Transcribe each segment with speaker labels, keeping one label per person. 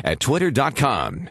Speaker 1: at twitter.com.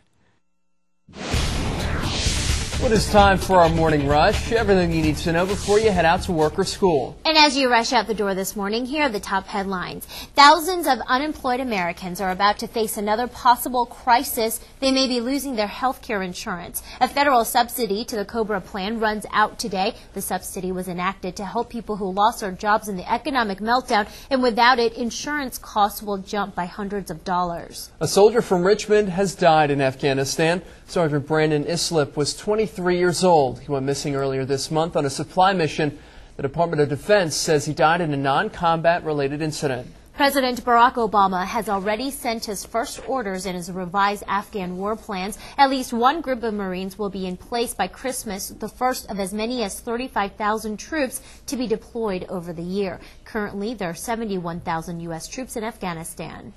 Speaker 2: Well, it's time for our morning rush. Everything you need to know before you head out to work or school.
Speaker 3: And as you rush out the door this morning, here are the top headlines. Thousands of unemployed Americans are about to face another possible crisis. They may be losing their health care insurance. A federal subsidy to the COBRA plan runs out today. The subsidy was enacted to help people who lost their jobs in the economic meltdown, and without it, insurance costs will jump by hundreds of dollars.
Speaker 2: A soldier from Richmond has died in Afghanistan. Sergeant Brandon Islip was 23 years old. He went missing earlier this month on a supply mission. The Department of Defense says he died in a non-combat related incident.
Speaker 3: President Barack Obama has already sent his first orders in his revised Afghan war plans. At least one group of Marines will be in place by Christmas, the first of as many as 35,000 troops to be deployed over the year. Currently, there are 71,000 U.S. troops in Afghanistan.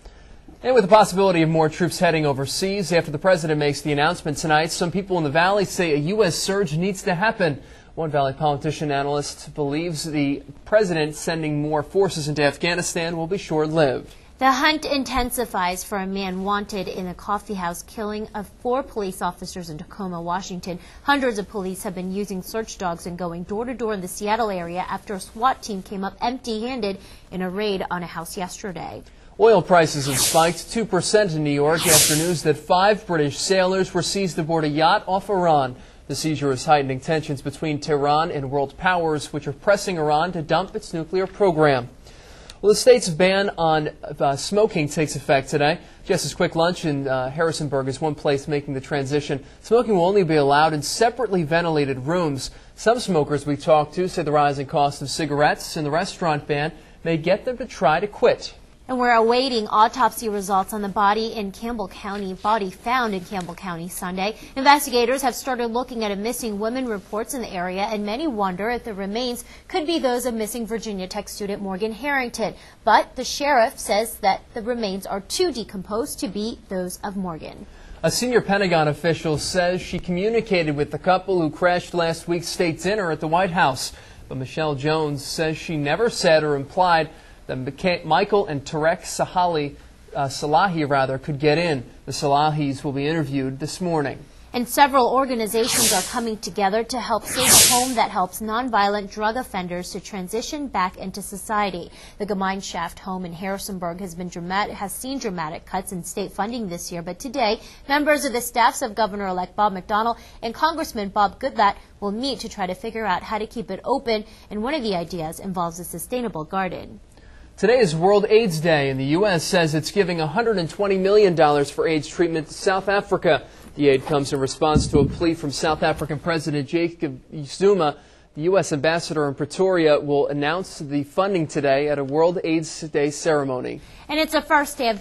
Speaker 2: And with the possibility of more troops heading overseas, after the president makes the announcement tonight, some people in the Valley say a U.S. surge needs to happen. One Valley politician analyst believes the president sending more forces into Afghanistan will be short-lived.
Speaker 3: The hunt intensifies for a man wanted in a coffeehouse killing of 4 police officers in Tacoma, Washington. Hundreds of police have been using search dogs and going door to door in the Seattle area after a SWAT team came up empty-handed in a raid on a house yesterday.
Speaker 2: Oil prices have spiked 2% in New York after news that 5 British sailors were seized aboard a yacht off Iran. The seizure is heightening tensions between Tehran and world powers, which are pressing Iran to dump its nuclear program. Well, the state's ban on smoking takes effect today. Just Quick Lunch in Harrisonburg is one place making the transition. Smoking will only be allowed in separately ventilated rooms. Some smokers we talked to say the rising cost of cigarettes and the restaurant ban may get them to try to quit.
Speaker 3: And we're awaiting autopsy results on the body found in Campbell County Sunday. Investigators have started looking at a missing women reports in the area, and many wonder if the remains could be those of missing Virginia Tech student Morgan Harrington. But the sheriff says that the remains are too decomposed to be those of Morgan.
Speaker 2: A senior Pentagon official says she communicated with the couple who crashed last week's state dinner at the White House. But Michelle Jones says she never said or implied that Michael and Tarek Salahi could get in. The Salahis will be interviewed this morning.
Speaker 3: And several organizations are coming together to help save a home that helps nonviolent drug offenders to transition back into society. The Gemeinschaft home in Harrisonburg has seen dramatic cuts in state funding this year, but today members of the staffs of Governor-elect Bob McDonnell and Congressman Bob Goodlatte will meet to try to figure out how to keep it open, and one of the ideas involves a sustainable garden.
Speaker 2: Today is World AIDS Day, and the U.S. says it's giving $120 million for AIDS treatment to South Africa. The aid comes in response to a plea from South African President Jacob Zuma. The U.S. ambassador in Pretoria will announce the funding today at a World AIDS Day ceremony.
Speaker 3: And it's a first day of